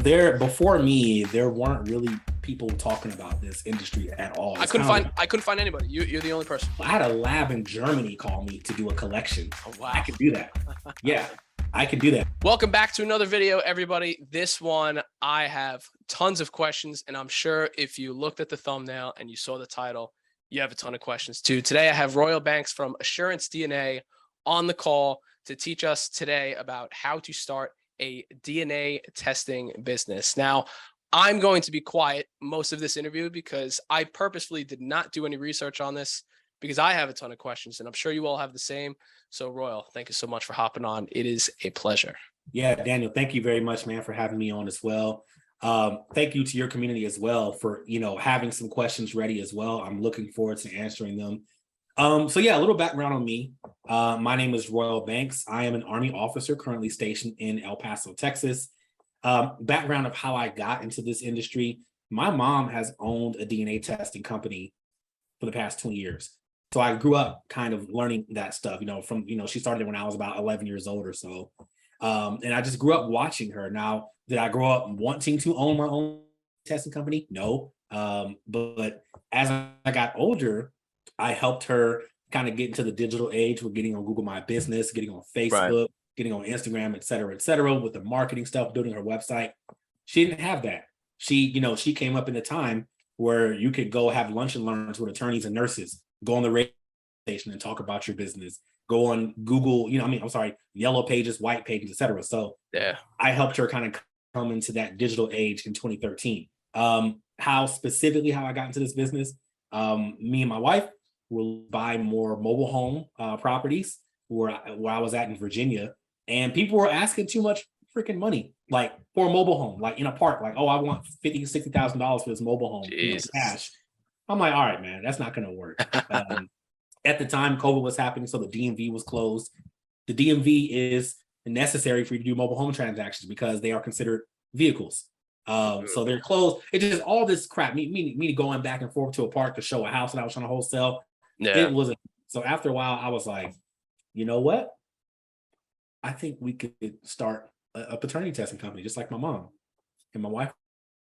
there before me, there weren't really people talking about this industry at all. I couldn't find anybody. You're the only person. I had a lab in Germany call me to do a collection. Oh, wow. I could do that. Yeah, I could do that. Welcome back to another video, everybody. This one, I have tons of questions, and I'm sure if you looked at the thumbnail and you saw the title, you have a ton of questions too. Today, I have Royal Banks from Assurance DNA on the call to teach us today about how to start a DNA testing business. Now, I'm going to be quiet most of this interview because I purposefully did not do any research on this because I have a ton of questions and I'm sure you all have the same. So Royal, thank you so much for hopping on. It is a pleasure. Yeah, Daniel, thank you very much, man, for having me on as well. Thank you to your community as well for, having some questions ready as well. I'm looking forward to answering them. So yeah, a little background on me. My name is Royal Banks. I am an Army officer currently stationed in El Paso, Texas. Background of how I got into this industry. My mom has owned a DNA testing company for the past 20 years. So I grew up kind of learning that stuff, she started it when I was about 11 years old or so. And I just grew up watching her. Now, did I grow up wanting to own my own testing company? No. But as I got older, I helped her kind of get into the digital age with getting on Google My Business, getting on Facebook, getting on Instagram, et cetera, with the marketing stuff, building her website. She didn't have that. She came up in a time where you could go have lunch and learns with attorneys and nurses, go on the radio station and talk about your business, go on Google, Yellow Pages, White Pages, et cetera. So yeah, I helped her kind of come into that digital age in 2013. How I got into this business, me and my wife will buy more mobile home properties where I was at in Virginia, and people were asking too much freaking money, like for a mobile home, like in a park, like, oh, I want $50,000-$60,000 for this mobile home, cash. I'm like, all right, man, that's not gonna work. At the time, COVID was happening, so the DMV was closed. The DMV is necessary for you to do mobile home transactions because they are considered vehicles. So they're closed. It's just all this crap. Me going back and forth to a park to show a house that I was trying to wholesale. Yeah. It wasn't. So after a while, I was like, you know what? I think we could start a paternity testing company, just like my mom. And my wife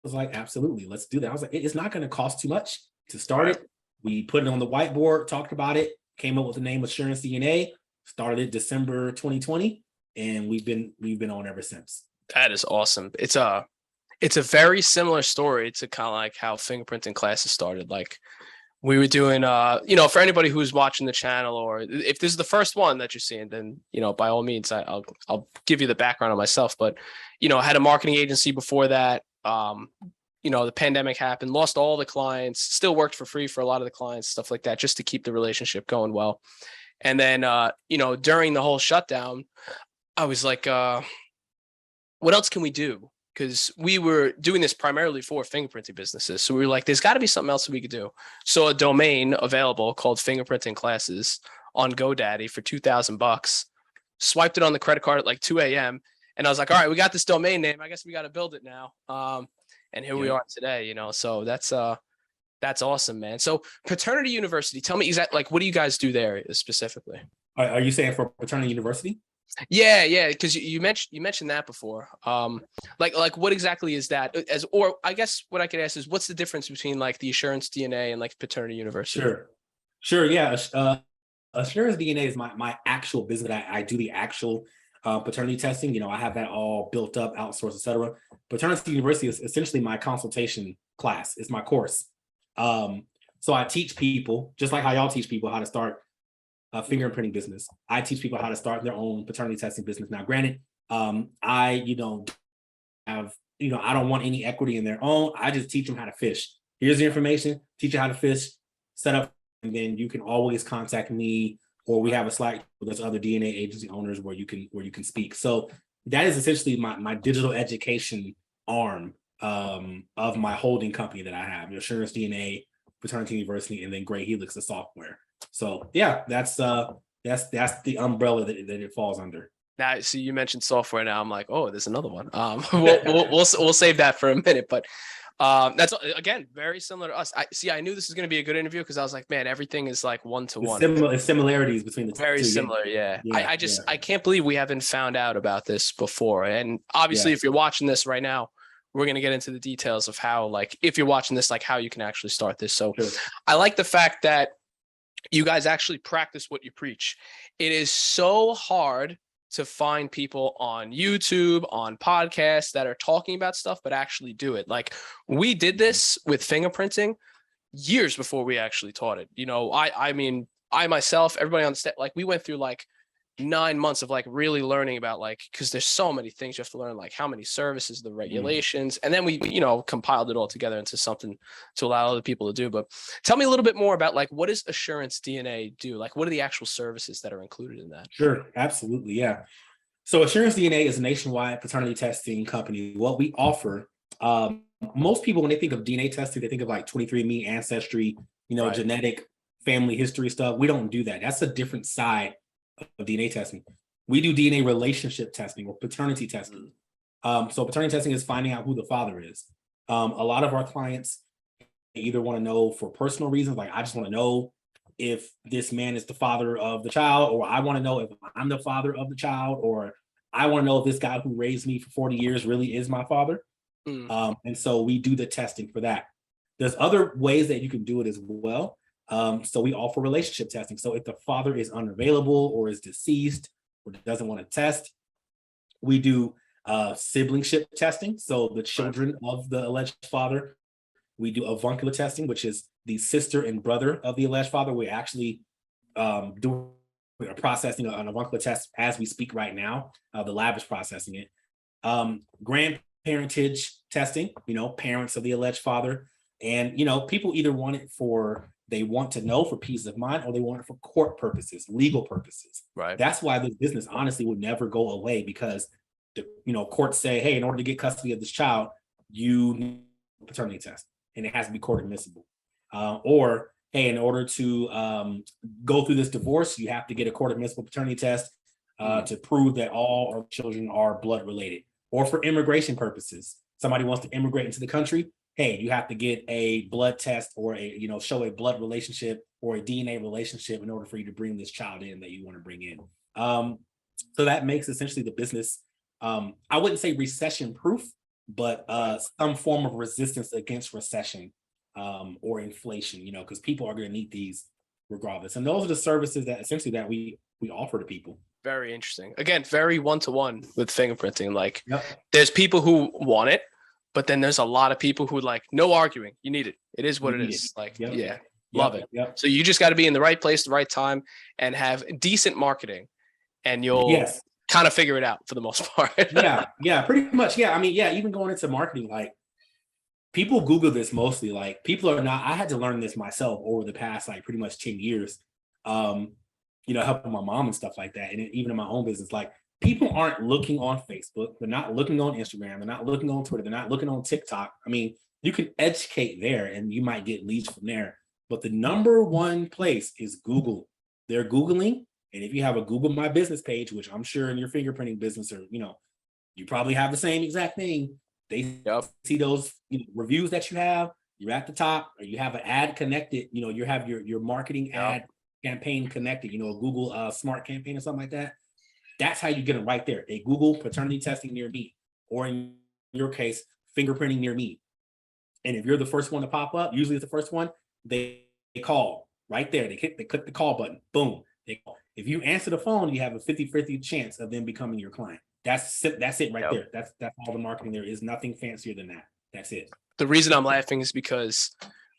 was like, absolutely, let's do that. I was like, it's not going to cost too much to start it. We put it on the whiteboard, talked about it, came up with the name Assurance DNA, started it December 2020, and we've been on ever since. That is awesome. It's a very similar story to kind of like how fingerprinting classes started. Like we were doing, for anybody who's watching the channel, or if this is the first one that you're seeing, then, by all means, I'll give you the background on myself. But, I had a marketing agency before that. The pandemic happened, lost all the clients, still worked for free for a lot of the clients, stuff like that, just to keep the relationship going well. And then, during the whole shutdown, I was like, what else can we do? Because we were doing this primarily for fingerprinting businesses. So we were like, there's got to be something else that we could do. So a domain available called Fingerprinting Classes on GoDaddy for $2,000, swiped it on the credit card at like 2 a.m. And I was like, all right, we got this domain name. I guess we got to build it now. And here we are today, so that's awesome, man. So Paternity University, tell me exactly, like, what do you guys do there specifically? Are you saying for Paternity University? Yeah, because you mentioned that before. Like what exactly is that? Or I guess what I could ask is, what's the difference between like the Assurance DNA and like Paternity University? Sure. Yeah, Assurance DNA is my actual business. I do the actual paternity testing. I have that all built up, outsourced, etc. Paternity University is essentially my consultation class. It's my course. So I teach people, just like how y'all teach people how to start a fingerprinting business. I teach people how to start their own paternity testing business. Now, granted, I don't want any equity in their own. I just teach them how to fish. Here's the information, teach you how to fish, set up, and then you can always contact me, or we have a Slack with those other DNA agency owners where you can speak. So that is essentially my digital education arm of my holding company that I have, Assurance DNA, Paternity University, and then Gray Helix, the software. So yeah, that's the umbrella that it falls under. Now, see, you mentioned software. Now I'm like, oh, there's another one. We'll save that for a minute, but that's again very similar to us. I knew this was going to be a good interview because I was like, man, everything is like one-to-one. Similarities between the two. Very similar, yeah. I can't believe we haven't found out about this before. And obviously, if you're watching this right now, we're going to get into the details of how, like, if you're watching this, like how you can actually start this. So Sure. I like the fact that you guys actually practice what you preach. It is so hard to find people on YouTube, on podcasts that are talking about stuff, but actually do it. Like, we did this with fingerprinting years before we actually taught it. You know, I mean, I myself, everybody on the staff, like, we went through like 9 months of like really learning about, like, because there's so many things you have to learn, like how many services, the regulations, and then we, you know, compiled it all together into something to allow other people to do. But tell me a little bit more about, like, what does Assurance DNA do? Like, what are the actual services that are included in that? Sure, absolutely, yeah. So Assurance DNA is a nationwide paternity testing company. What we offer, most people, when they think of DNA testing, they think of like 23andMe, Ancestry, you know, Right. genetic family history stuff. We don't do that. That's a different side of DNA testing. We do DNA relationship testing or paternity testing. So paternity testing is finding out who the father is. A lot of our clients either want to know for personal reasons, like I just want to know if this man is the father of the child, or I want to know if I'm the father of the child, or I want to know if this guy who raised me for 40 years really is my father. And so we do the testing for that. There's other ways that you can do it as well. So we offer relationship testing. So if the father is unavailable or is deceased or doesn't want to test, we do siblingship testing. So the children of the alleged father. We do avuncular testing, which is the sister and brother of the alleged father. We actually do processing an avuncular test as we speak right now. The lab is processing it. Grandparentage testing, you know, parents of the alleged father. And, you know, people either want it for, they want to know for peace of mind, or they want it for court purposes, legal purposes. Right. That's why this business honestly would never go away, because, you know, courts say, hey, in order to get custody of this child, you need a paternity test, and it has to be court admissible. Or, hey, in order to go through this divorce, you have to get a court admissible paternity test to prove that all our children are blood related. Or for immigration purposes, somebody wants to immigrate into the country, hey, you have to get a blood test or a, you know, show a blood relationship or a DNA relationship in order for you to bring this child in that you want to bring in. So that makes essentially the business, I wouldn't say recession proof, but some form of resistance against recession or inflation, you know, because people are going to need these regardless. And those are the services that essentially that we offer to people. Very interesting. Again, very one-to-one with fingerprinting. Like, there's people who want it, but then there's a lot of people who, like, no arguing. You need it. It is what it is. Like, love it. So you just got to be in the right place, the right time, and have decent marketing, and you'll kind of figure it out for the most part. Pretty much. Yeah. I mean, even going into marketing, like, people Google this mostly. Like, people are not, I had to learn this myself over the past, like, pretty much 10 years. You know, helping my mom and stuff like that. And even in my own business, like, people aren't looking on Facebook. They're not looking on Instagram. They're not looking on Twitter. They're not looking on TikTok. I mean, you can educate there and you might get leads from there. But the number one place is Google. They're Googling. And if you have a Google My Business page, which I'm sure in your fingerprinting business, or, you know, you probably have the same exact thing. They see those, you know, reviews that you have, you're at the top, or you have an ad connected, you know, you have your marketing ad campaign connected, you know, a Google smart campaign or something like that. That's how you get them right there. A Google paternity testing near me, or in your case, fingerprinting near me. And if you're the first one to pop up, usually it's the first one, they call right there. They click the call button. Boom. They call. If you answer the phone, you have a 50-50 chance of them becoming your client. That's it right there. That's all the marketing. There is nothing fancier than that. That's it. The reason I'm laughing is because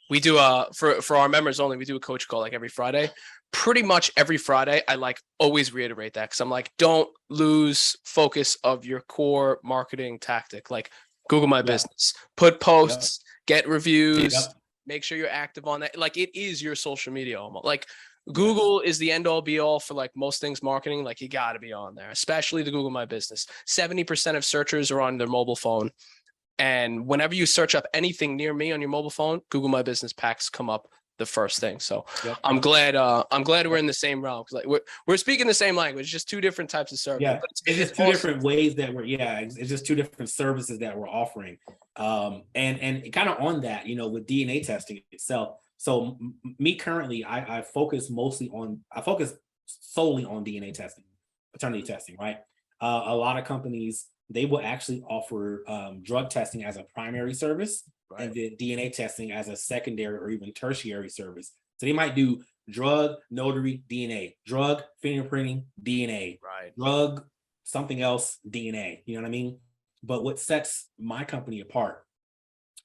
we do for our members only, we do a coach call like every Friday. Pretty much every Friday, I like always reiterate that, because I'm like, don't lose focus of your core marketing tactic. Like, Google My Business, put posts, get reviews, make sure you're active on that. Like, it is your social media almost. Like, Google is the end all be all for, like, most things marketing. Like, you got to be on there, especially the Google My Business. 70% of searchers are on their mobile phone. And whenever you search up anything near me on your mobile phone, Google My Business packs come up the first thing. So I'm glad we're in the same realm, because, like, we're speaking the same language, just two different types of service. Yeah, it's just two different ways that it's just two different services that we're offering. And kind of on that, you know, with DNA testing itself. So me currently, I focus solely on DNA testing, paternity testing, right? A lot of companies they will actually offer drug testing as a primary service, and then DNA testing as a secondary or even tertiary service. So they might do drug, notary, DNA, drug, fingerprinting, DNA, drug, something else, DNA. You know what I mean? But what sets my company apart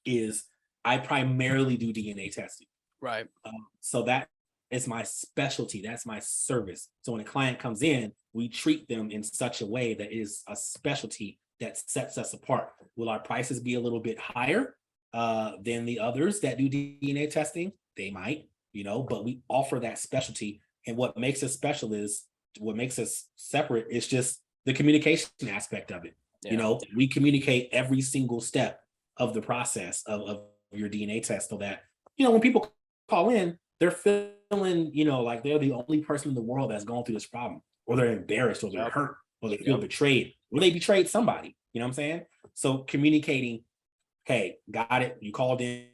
is I primarily do DNA testing. Right. So that is my specialty. That's my service. So when a client comes in, we treat them in such a way that is a specialty that sets us apart. Will our prices be a little bit higher than the others that do DNA testing? They might, but we offer that specialty. And what makes us special is what makes us separate is just the communication aspect of it. Yeah. We communicate every single step of the process of your DNA test so that, when people call in, they're feeling, like they're the only person in the world that's going through this problem, or they're embarrassed, or they're hurt, or they feel betrayed, or they betrayed somebody. You know what I'm saying? So communicating, hey, got it. You called in.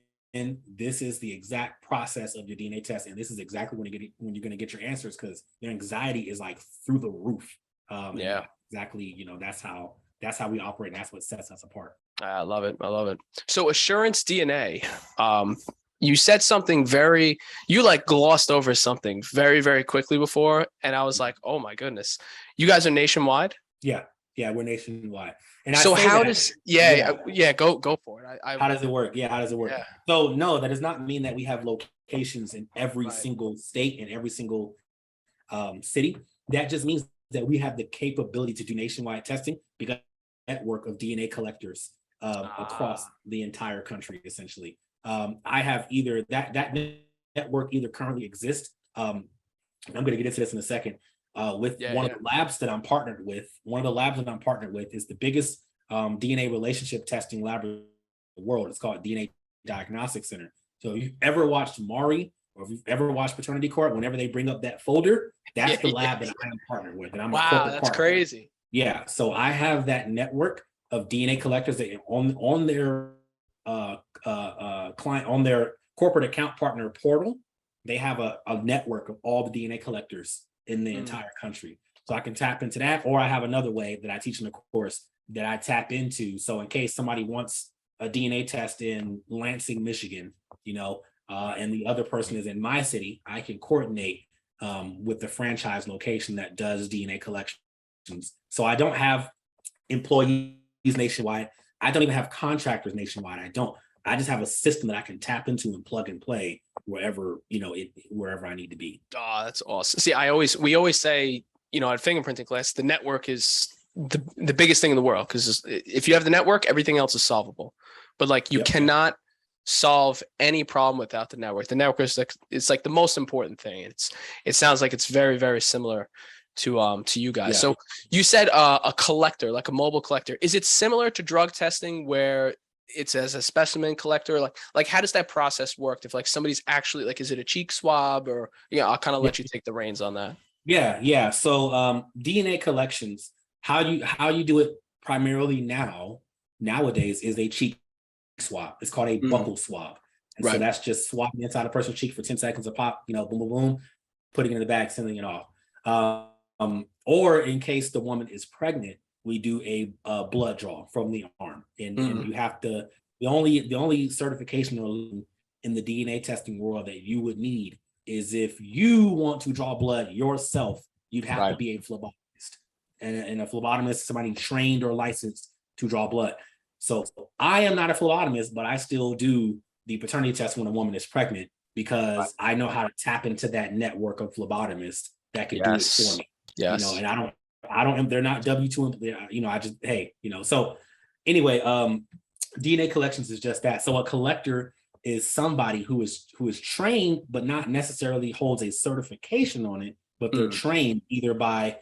This is the exact process of your DNA test, and this is exactly when you're going to get your answers, because your anxiety is like through the roof. Exactly. That's how we operate, and that's what sets us apart. I love it. So Assurance DNA, you said something you like glossed over something very, very quickly before. And I was like, oh my goodness, you guys are nationwide? Yeah, we're nationwide. And so how does, go for it. How does it work? How does it work? Yeah. So no, that does not mean that we have locations in every single state and every single city. That just means that we have the capability to do nationwide testing because network of DNA collectors across the entire country, essentially. I have either that network either currently exists. I'm going to get into this in a second. With one of the labs that I'm partnered with. One of the labs that I'm partnered with is the biggest DNA relationship testing lab in the world. It's called DNA Diagnostic Center. So if you've ever watched Maury, or if you've ever watched Paternity Court, whenever they bring up that folder, that's the lab that I am partnered with, and I'm a corporate that's partner. crazy. Yeah, so I have that network of DNA collectors that on their client, on their corporate account partner portal. They have a network of all the DNA collectors in the entire country. So I can tap into that, or I have another way that I teach in the course that I tap into. So in case somebody wants a DNA test in Lansing, Michigan, and the other person is in my city, I can coordinate with the franchise location that does DNA collections. So I don't have employees nationwide. I don't even have contractors nationwide. I just have a system that I can tap into and plug and play wherever, wherever I need to be. Oh, that's awesome. See, we always say, at fingerprinting class, the network is the biggest thing in the world, because if you have the network, everything else is solvable. But like you cannot solve any problem without the network. The network is it's like the most important thing. It sounds like it's very, very similar to you guys. Yeah. So you said a collector, like a mobile collector. Is it similar to drug testing where it's as a specimen collector? Like how does that process work? If like somebody's actually like, is it a cheek swab, or I'll kind of let you take the reins on that. Yeah. So DNA collections, how you do it primarily nowadays is a cheek swab. It's called a buccal swab. And so that's just swabbing inside a person's cheek for 10 seconds a pop, boom, boom, boom, putting it in the bag, sending it off. Or in case the woman is pregnant, we do a blood draw from the arm, and you have to. The only certification in the DNA testing world that you would need is if you want to draw blood yourself, you'd have to be a phlebotomist, and a phlebotomist is somebody trained or licensed to draw blood. So I am not a phlebotomist, but I still do the paternity test when a woman is pregnant, because I know how to tap into that network of phlebotomists that can do it for me. Yes. And I don't, they're not W2, I just, hey, so anyway, DNA collections is just that. So a collector is somebody who is trained, but not necessarily holds a certification on it, but they're trained either by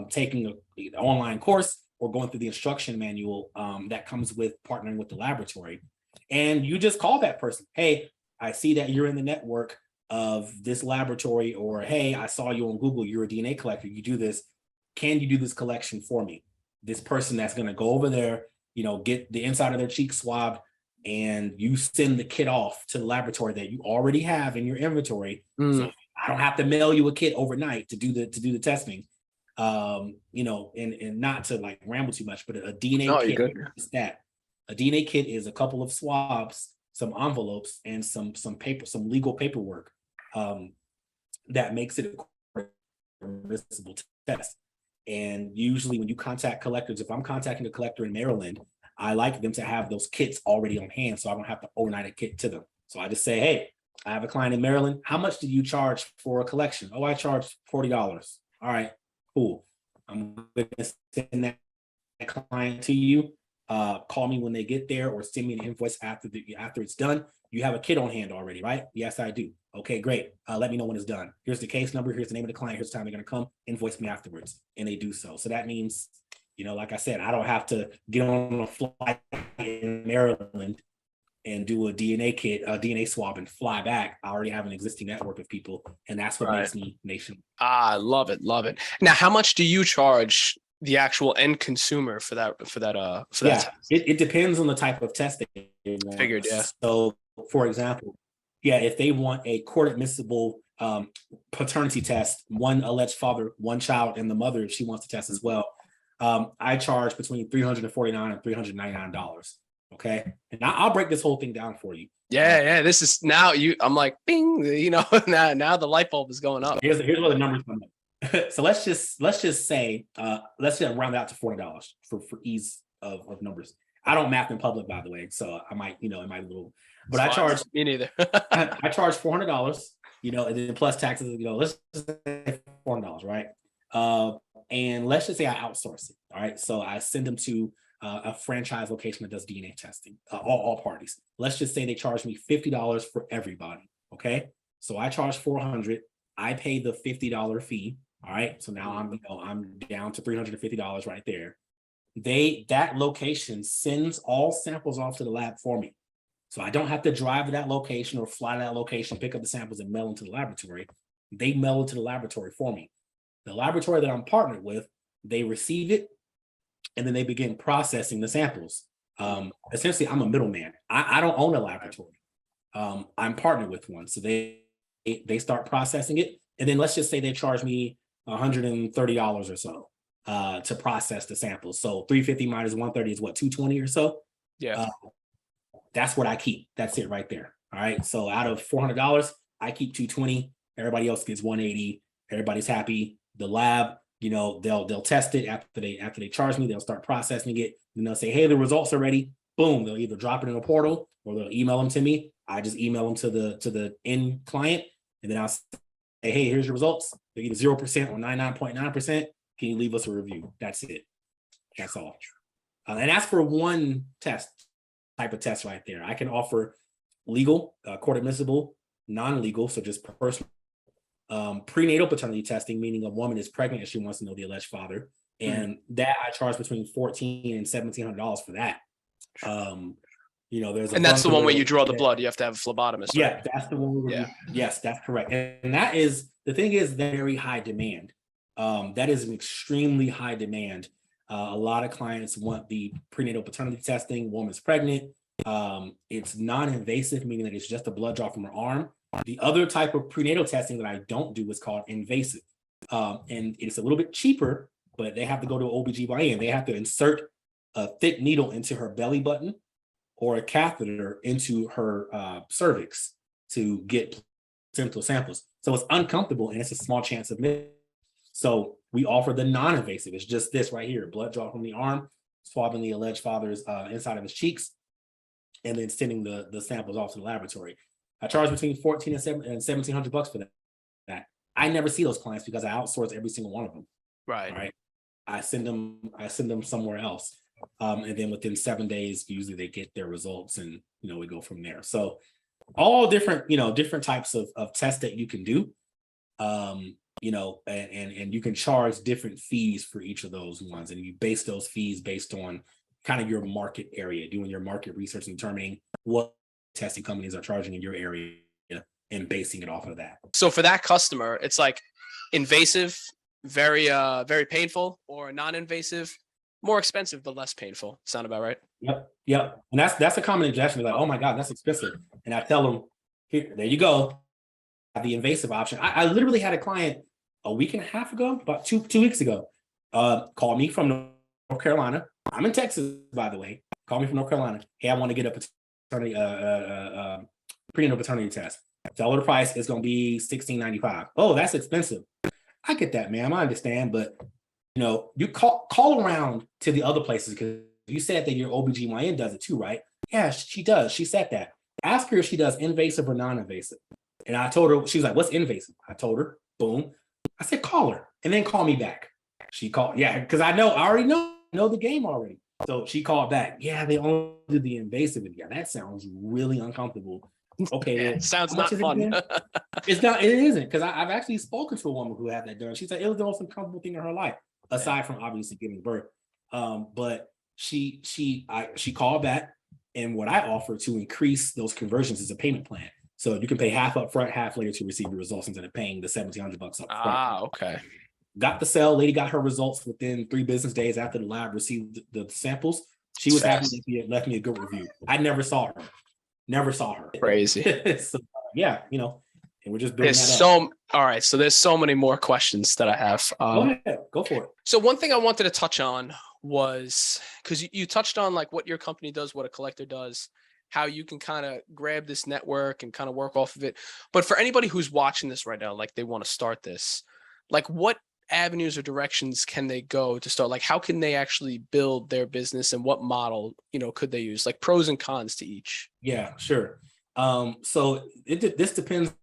taking an online course or going through the instruction manual that comes with partnering with the laboratory. And you just call that person, hey, I see that you're in the network of this laboratory, or hey, I saw you on Google, you're a DNA collector, you do this. Can you do this collection for me? This person that's going to go over there, get the inside of their cheek swabbed, and you send the kit off to the laboratory that you already have in your inventory. So I don't have to mail you a kit overnight to do the testing. You know, and not to like ramble too much, but a DNA No, you're kit good. is that. A DNA kit is a couple of swabs, some envelopes, and some paper, some legal paperwork that makes it a permissible test. And usually when you contact collectors, if I'm contacting a collector in Maryland, I like them to have those kits already on hand so I don't have to overnight a kit to them. So I just say, hey, I have a client in Maryland. How much do you charge for a collection? Oh, I charge $40. All right, cool. I'm going to send that client to you. Call me when they get there or send me an invoice after it's done. You have a kit on hand already, right? Yes, I do. Okay, great. Let me know when it's done. Here's the case number. Here's the name of the client. Here's the time they're going to come. Invoice me afterwards. And they do so. So that means, you know, like I said, I don't have to get on a flight in Maryland and do a DNA kit, a DNA swab and fly back. I already have an existing network of people. And that's what makes me nation. I love it. Love it. Now, how much do you charge the actual end consumer for that test? It depends on the type of test they want. Figured, yeah. So for example, if they want a court admissible paternity test, one alleged father, one child, and the mother, if she wants to test as well, I charge between $349 and $399. Okay, and I'll break this whole thing down for you. Yeah. This is now I'm like, bing, you know, now the light bulb is going up. Here's where the numbers come in. So let's just say let's just round out to $40 for ease of numbers. I don't math in public, by the way, so I might, it might little, but I charge me neither. I charge $400, and then plus taxes, let's just say $400, right? And let's just say I outsource it. All right, so I send them to a franchise location that does DNA testing, all parties. Let's just say they charge me $50 for everybody. Okay, so I charge $400. I pay the $50 fee. All right, so now I'm down to $350 right there. That location sends all samples off to the lab for me. So I don't have to drive to that location or fly to that location, pick up the samples and mail them to the laboratory. They mail it to the laboratory for me. The laboratory that I'm partnered with, they receive it and then they begin processing the samples. Essentially, I'm a middleman. I don't own a laboratory. I'm partnered with one. So they start processing it. And then let's just say they charge me $130 or so to process the samples. So 350 minus 130 is what, 220 or so? Yeah. That's what I keep. That's it right there. All right. So out of $400, I keep 220. Everybody else gets 180. Everybody's happy. The lab, they'll test it after they charge me. They'll start processing it. And they'll say, hey, the results are ready. Boom. They'll either drop it in a portal or they'll email them to me. I just email them to the end client, and then I'll say, hey, here's your results. They're either 0% or 99.9%. Can you leave us a review? That's it. That's all. And that's for one type of test right there. I can offer legal, court admissible, non-legal, so just personal, prenatal paternity testing, meaning a woman is pregnant and she wants to know the alleged father. And that I charge between $1,400 and $1,700 for that. There's and that's the one where you draw the blood. You have to have a phlebotomist. Right? Yeah, that's the one. Yes, that's correct. And that is the thing is very high demand. That is an extremely high demand. A lot of clients want the prenatal paternity testing. Woman's pregnant. It's non-invasive, meaning that it's just a blood draw from her arm. The other type of prenatal testing that I don't do is called invasive. And it's a little bit cheaper, but they have to go to an OBGYN. They have to insert a thick needle into her belly button or a catheter into her cervix to get placental samples. So it's uncomfortable and it's a small chance of missing. So we offer the non-invasive. It's just this right here, blood draw from the arm, swabbing the alleged father's inside of his cheeks, and then sending the samples off to the laboratory. I charge between $1,400 and $1,700 for that. I never see those clients because I outsource every single one of them. Right. I send them somewhere else. And then within 7 days, usually they get their results and, we go from there. So all different types of tests that you can do, and you can charge different fees for each of those ones. And you base those fees based on kind of your market area, doing your market research and determining what testing companies are charging in your area and basing it off of that. So for that customer, it's like invasive, very, very painful, or non-invasive, more expensive, but less painful. Sound about right? Yep. And that's a common objection. Like, oh my God, that's expensive. And I tell them, here, there you go. The invasive option. I literally had a client a week and a half ago, about two weeks ago, called me from North Carolina. I'm in Texas, by the way. Called me from North Carolina. Hey, I want to get a paternity, prenatal paternity test. Tell her the price is going to be $16.95. Oh, that's expensive. I get that, ma'am. I understand, but you call around to the other places, because you said that your OBGYN does it too, right? Yeah, she does. She said that. Ask her if she does invasive or non-invasive. And I told her, she was like, what's invasive? I told her, boom. I said, call her and then call me back. She called, yeah, because I already know the game already. So she called back. Yeah, they only do the invasive. Yeah, that sounds really uncomfortable. Okay, Yeah, well, sounds not fun. It's not, it isn't, because I've actually spoken to a woman who had that done. She said it was the most uncomfortable thing in her life, aside from obviously giving birth. But she called back, and what I offer to increase those conversions is a payment plan. So you can pay half up front, half later to receive your results, instead of paying the $1,700 up front. Ah, okay. Got the sale. Lady got her results within 3 business days after the lab received the samples. She was happy that left me a good review. I never saw her. Crazy. So, yeah, and we're just building There's that up. all right. So there's so many more questions that I have. Go ahead, go for it. So one thing I wanted to touch on was, because you touched on like what your company does, what a collector does, how you can kind of grab this network and kind of work off of it. But for anybody who's watching this right now, like they want to start this, like what avenues or directions can they go to start? Like how can they actually build their business, and what model, could they use? Like pros and cons to each. Yeah, sure. So this depends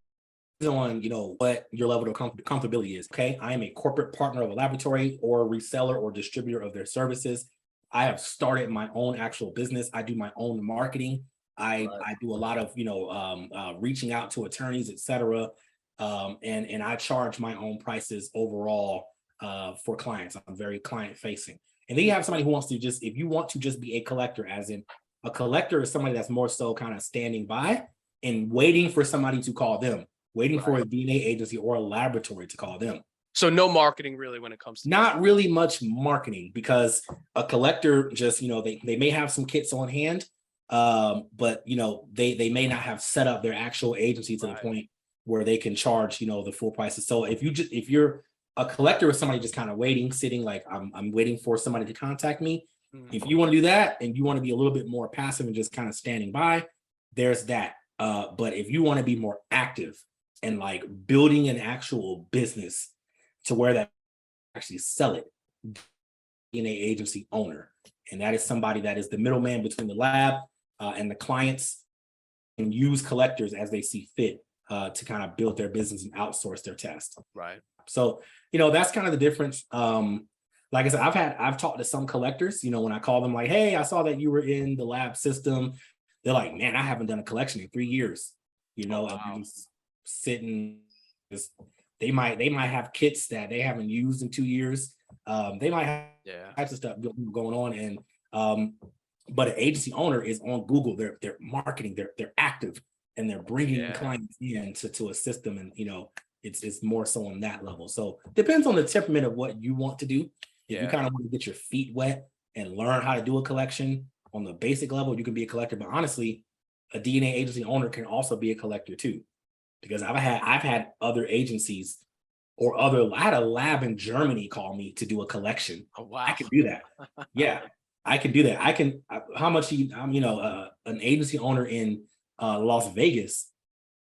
on what your level of comfortability is. Okay, I am a corporate partner of a laboratory or a reseller or distributor of their services. I have started my own actual business. I do my own marketing. I do a lot of reaching out to attorneys, etc. And I charge my own prices overall for clients. I'm very client facing. And then you have somebody who wants to if you want to just be a collector, as in a collector is somebody that's more so kind of standing by and waiting for somebody to call them, waiting for a DNA agency or a laboratory to call them. So no marketing really when it comes to not really much marketing, because a collector just, they may have some kits on hand, but they may not have set up their actual agency to the point where they can charge, the full prices. So if you're a collector with somebody just kind of waiting, sitting like I'm waiting for somebody to contact me. If you want to do that and you want to be a little bit more passive and just kind of standing by, there's that. But if you want to be more active and like building an actual business to where that actually sell it, DNA agency owner, and that is somebody that is the middleman between the lab and the clients, and use collectors as they see fit to kind of build their business and outsource their test. Right. So that's kind of the difference. Like I said, I've talked to some collectors, when I call them like, hey, I saw that you were in the lab system. They're like, man, I haven't done a collection in 3 years. I'm just sitting. They might have kits that they haven't used in 2 years. They might have types of stuff going on, and but an agency owner is on Google. They're marketing. They're active, and they're bringing clients in to assist them. And it's more so on that level. So depends on the temperament of what you want to do. If you kind of want to get your feet wet and learn how to do a collection on the basic level, you can be a collector. But honestly, a DNA agency owner can also be a collector too, because I've had other agencies or I had a lab in Germany call me to do a collection. Oh, wow. I can do that. Yeah, I can do that. How much an agency owner in Las Vegas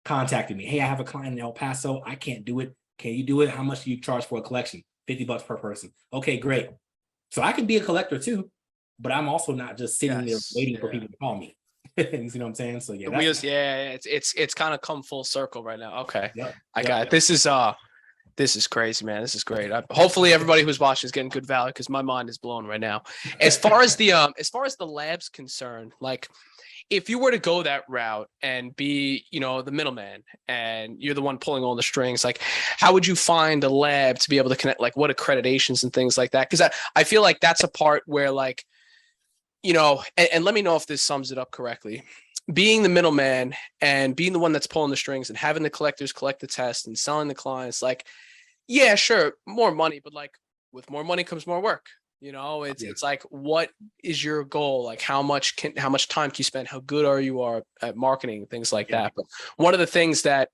contacted me. Hey, I have a client in El Paso. I can't do it. Can you do it? How much do you charge for a collection? $50 per person. Okay, great. So I can be a collector too, but I'm also not just sitting there waiting for people to call me. You see what I'm saying? So it's kind of come full circle right now. Okay. I got it. This is crazy, man. This is great. Hopefully everybody who's watching is getting good value, because my mind is blown right now. As far as the lab's concerned, like if you were to go that route and be, the middleman, and you're the one pulling all the strings, like how would you find a lab to be able to connect, like what accreditations and things like that? Because I feel like that's a part where like, and let me know if this sums it up correctly. Being the middleman and being the one that's pulling the strings and having the collectors collect the test and selling the clients, like, yeah, sure, more money, but like with more money comes more work. It's like, what is your goal? Like how much time can you spend? How good are you at marketing, things like that? But one of the things that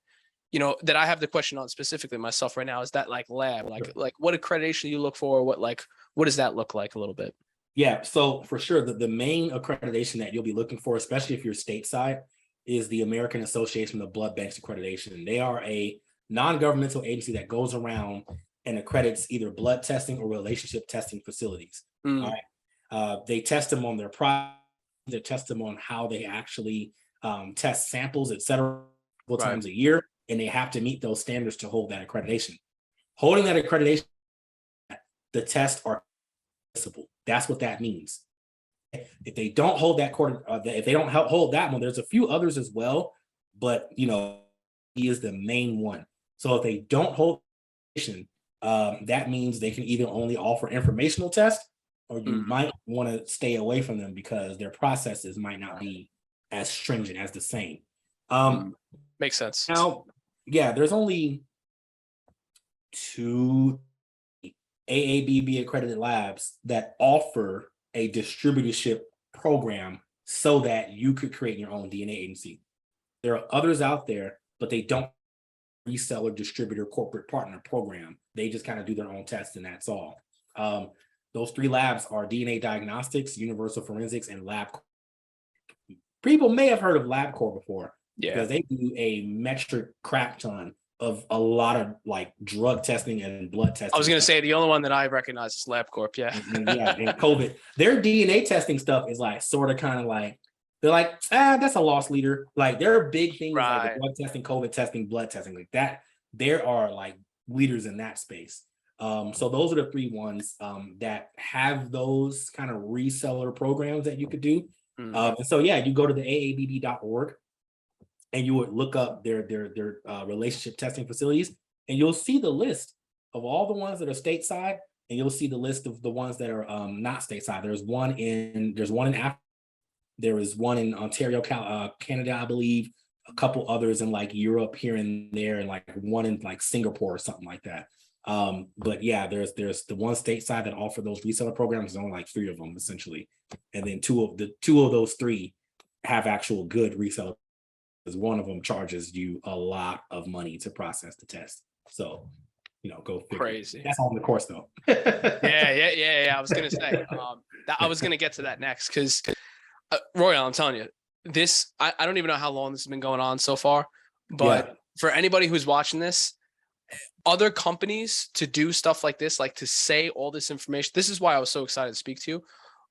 that I have the question on specifically myself right now is that like lab, like what accreditation you look for? What does that look like a little bit? Yeah, so for sure, the main accreditation that you'll be looking for, especially if you're stateside, is the American Association of Blood Banks Accreditation. They are a non-governmental agency that goes around and accredits either blood testing or relationship testing facilities. All right. They test them on their product, they test them on how they actually test samples, et cetera, multiple times a year, and they have to meet those standards to hold that accreditation. Holding that accreditation, the tests are accessible. That's what that means. If they don't hold that if they don't hold that one, there's a few others as well, but he is the main one. So if they don't hold that means they can either only offer informational tests, or you might want to stay away from them because their processes might not be as stringent as the same. Makes sense. Now, yeah, there's only 2 AABB accredited labs that offer a distributorship program so that you could create your own DNA agency. There are others out there, but they don't reseller, distributor, corporate partner program. They just kind of do their own tests and that's all. Those 3 labs are DNA Diagnostics, Universal Forensics, and LabCorp. People may have heard of LabCorp before because they do a metric crap ton of a lot of like drug testing and blood testing. I was going to say the only one that I recognize is LabCorp. Yeah. And COVID. Their DNA testing stuff is like sort of kind of like, they're like, that's a loss leader. Like there are big things like the blood testing, COVID testing, blood testing, like that. There are like leaders in that space. So those are the 3 ones that have those kind of reseller programs that you could do. And so yeah, you go to the AABB.org and you would look up their relationship testing facilities, and you'll see the list of all the ones that are stateside, and you'll see the list of the ones that are not stateside. There's one in Africa, there is one in Ontario, Canada, I believe, a couple others in like Europe here and there, and like one in like Singapore or something like that. But yeah, there's the one stateside that offer those reseller programs. There's only like 3 of them essentially, and then two of those 3 have actual good reseller. Because one of them charges you a lot of money to process the test. So, go figure. Crazy. That's on the course though. Yeah. I was gonna say I was gonna get to that next because Royal, I'm telling you, this I don't even know how long this has been going on so far, but for anybody who's watching this, other companies to do stuff like this, like to say all this information. This is why I was so excited to speak to you.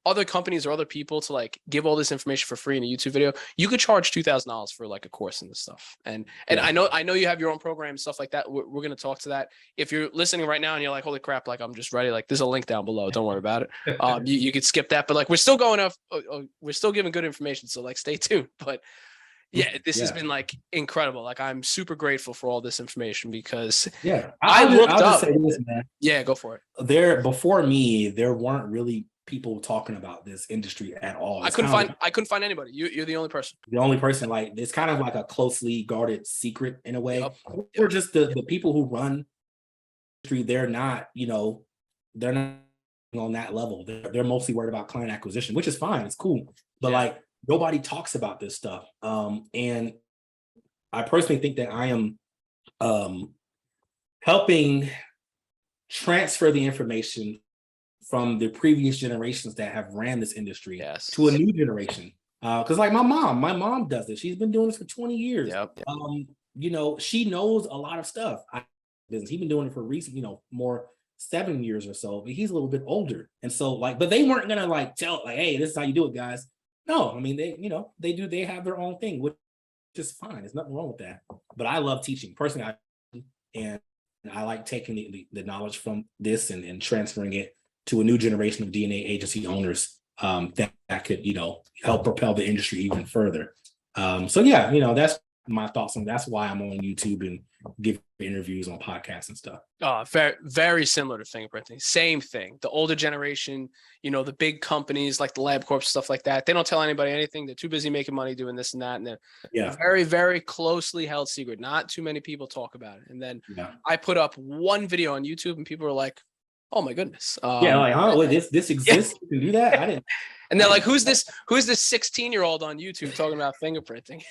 Other companies or other people to like give all this information for free in a YouTube video. You could charge $2,000 for like a course in this stuff. And I know you have your own program and stuff like that. We're going to talk to that. If you're listening right now and you're like, holy crap, like I'm just ready. Like there's a link down below. Don't worry about it. You could skip that, but like we're still going off. We're still giving good information. So like stay tuned. But yeah, this has been like incredible. Like I'm super grateful for all this information because I'll just say this, man. Yeah, go for it. Before me, there weren't really people talking about this industry at all. I couldn't find anybody. You're the only person. The only person. Like it's kind of like a closely guarded secret in a way. Or just the people who run industry, they're not on that level. They're mostly worried about client acquisition, which is fine. It's cool. But like nobody talks about this stuff. And I personally think that I am helping transfer the information from the previous generations that have ran this industry to a new generation. Because like my mom does this. She's been doing this for 20 years. She knows a lot of stuff. He's been doing it for recent, more 7 years or so, but he's a little bit older. And so like, but they weren't gonna like tell like, hey, this is how you do it, guys. No, I mean, they have their own thing, which is fine. There's nothing wrong with that. But I love teaching personally. And I like taking the knowledge from this and transferring it to a new generation of DNA agency owners that could, help propel the industry even further. So yeah, that's my thoughts on that's why I'm on YouTube and give interviews on podcasts and stuff. Very, very similar to fingerprinting. Same thing. The older generation, the big companies like the LabCorp, stuff like that. They don't tell anybody anything. They're too busy making money doing this and that. And they're very, very closely held secret. Not too many people talk about it. And then I put up one video on YouTube and people were like, oh my goodness. This exists. You can do that. I didn't. And they're like, who's this 16-year-old on YouTube talking about fingerprinting?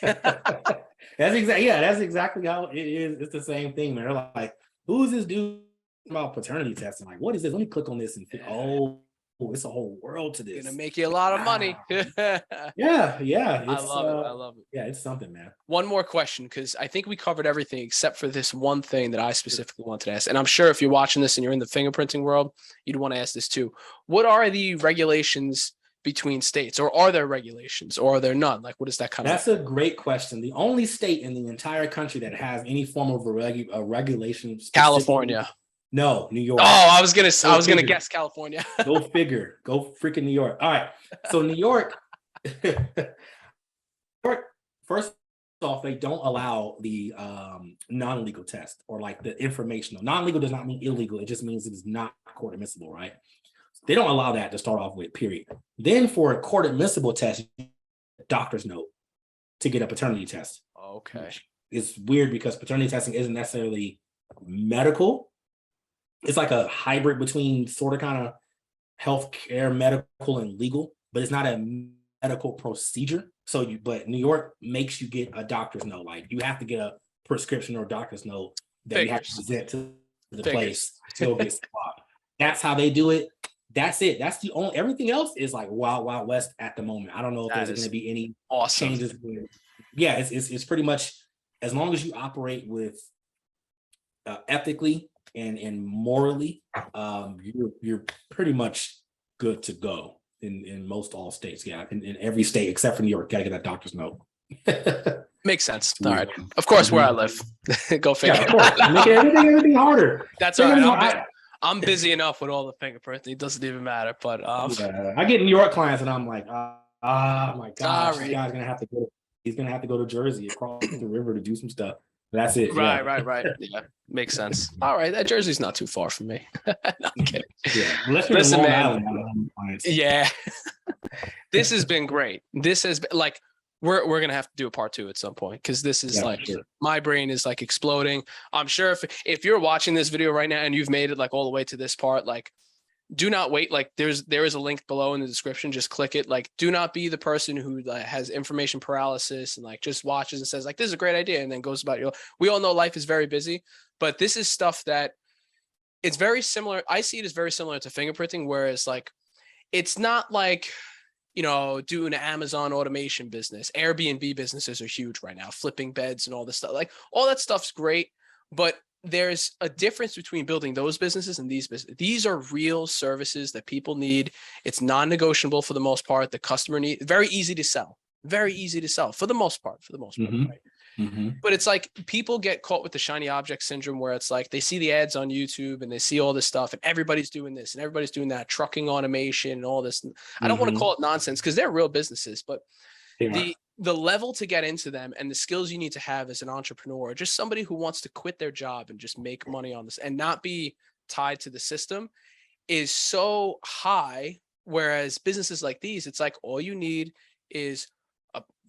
That's exactly how it is. It's the same thing, man. They're like, who's this dude about paternity testing? Like, what is this? Let me click on this and oh, it's a whole world to Gonna this. make you a lot of money. Wow. Yeah. I It's love it. I love it. yeah, it's something, man. One more question, because I think we covered everything except for this one thing that I specifically wanted to ask. And I'm sure if you're watching this and you're in the fingerprinting world, you'd want to ask this too. What are the regulations between states, or are there regulations, or are there none? Like, what is that kind of? That's a great question. The only state in the entire country that has any form of a regulation. California. No, New York. Oh, I was gonna guess California. Go figure. Go freaking New York. All right. So New York, first off, they don't allow the non-legal test, or like the informational. Non-legal does not mean illegal. It just means it is not court admissible, right? They don't allow that to start off with, period. Then for a court admissible test, doctor's note to get a paternity test. Okay. It's weird because paternity testing isn't necessarily medical. It's like a hybrid between sort of kind of healthcare, medical, and legal, but it's not a medical procedure. So but New York makes you get a doctor's note. Like, you have to get a prescription or a doctor's note that you have to present to the place to get swabbed. That's how they do it. That's it. That's the only, everything else is like wild, wild west at the moment. I don't know if there's going to be any changes. Yeah, it's pretty much, as long as you operate with ethically and morally, you're pretty much good to go in most all states. Yeah, in every state except for New York, gotta get that doctor's note. Makes sense. All right. Of course, where I live. Go figure. Yeah, of course. Making everything harder. That's all right. I'm busy enough with all the fingerprinting. It doesn't even matter. But yeah, I get New York clients and I'm like, my gosh, this guy's gonna have to go. He's gonna have to go to Jersey across the river to do some stuff. That's it. Right. Yeah, makes sense. All right, that Jersey's not too far from me. No, I'm kidding. Yeah, listen, man. Yeah, this has been great. This has been like, we're gonna have to do a part 2 at some point, because this is my brain is like exploding. I'm sure if you're watching this video right now and you've made it like all the way to this part, like, do not wait. Like, there is a link below in the description. Just click it. Like, do not be the person who has information paralysis and like just watches and says like, this is a great idea, and then goes about your. We all know life is very busy, but this is stuff that it's very similar. I see it as very similar to fingerprinting, whereas like, it's not like, doing an Amazon automation business. Airbnb businesses are huge right now, flipping beds and all this stuff. Like, all that stuff's great, but there's a difference between building those businesses and these businesses. These are real services that people need. It's non-negotiable for the most part. The customer need, very easy to sell for the most part, right? Mm-hmm. But it's like, people get caught with the shiny object syndrome, where it's like they see the ads on YouTube and they see all this stuff and everybody's doing this and everybody's doing that, trucking automation and all this. I don't want to call it nonsense, because they're real businesses, but the level to get into them and the skills you need to have as an entrepreneur, just somebody who wants to quit their job and just make money on this and not be tied to the system, is so high. Whereas businesses like these, it's like, all you need is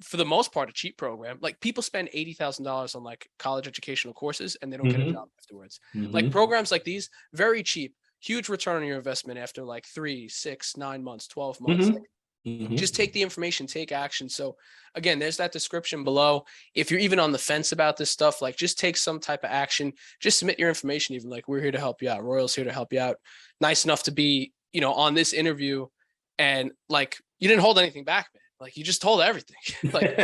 for the most part, a cheap program. Like, people spend $80,000 on like college educational courses and they don't get a job afterwards. Like, programs like these, very cheap, huge return on your investment after like 3, 6, 9 months, 12 months. Just take the information, take action. So again, there's that description below. If you're even on the fence about this stuff, like, just take some type of action, just submit your information. Even like, we're here to help you out. Royal's here to help you out. Nice enough to be, on this interview, and like, you didn't hold anything back, man. Like, you just told everything. Like,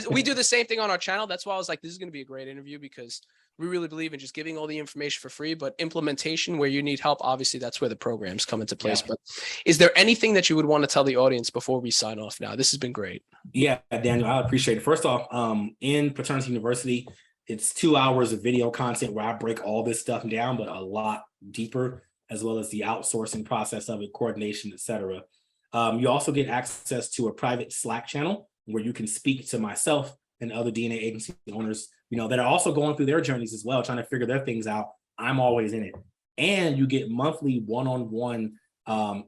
we do the same thing on our channel. That's why I was like, this is going to be a great interview, because we really believe in just giving all the information for free, but implementation where you need help, obviously that's where the programs come into place. But is there anything that you would want to tell the audience before we sign off now? This has been great. Yeah, Daniel, I appreciate it. First off, in Paternity University, it's 2 hours of video content where I break all this stuff down, but a lot deeper, as well as the outsourcing process of it, coordination, etc. You also get access to a private Slack channel where you can speak to myself and other DNA agency owners, that are also going through their journeys as well, trying to figure their things out. I'm always in it. And you get monthly one-on-one,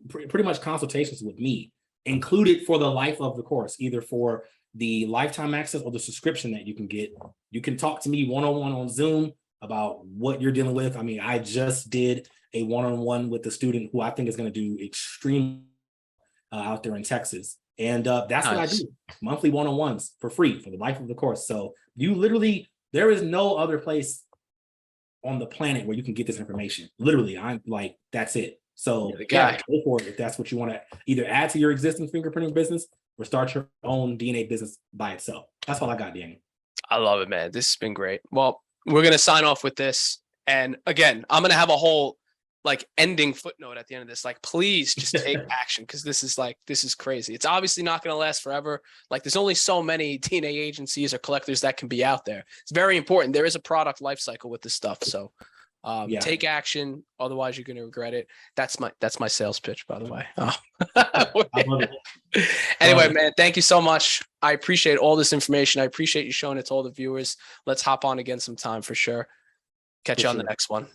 pretty much consultations with me, included for the life of the course, either for the lifetime access or the subscription that you can get. You can talk to me one-on-one on Zoom about what you're dealing with. I mean, I just did a one-on-one with the student who I think is going to do extremely out there in Texas. And that's what I Nice. do. Monthly one-on-ones for free for the life of the course. So you literally, there is no other place on the planet where you can get this information. Literally, I'm like, that's it. So You're the yeah, guy. go for it if that's what you want to either add to your existing fingerprinting business or start your own DNA business by itself. That's all I got, Daniel. I love it, man. This has been great. Well, we're gonna sign off with this. And again, I'm gonna have a whole like ending footnote at the end of this. Like, please just take action, because this is crazy. It's obviously not gonna last forever. Like, there's only so many DNA agencies or collectors that can be out there. It's very important. There is a product life cycle with this stuff. So Yeah. take action, otherwise you're gonna regret it. That's my sales pitch, by the way. Oh. I love it. Anyway, man, thank you so much. I appreciate all this information. I appreciate you showing it to all the viewers. Let's hop on again sometime for sure. Catch you on the next one.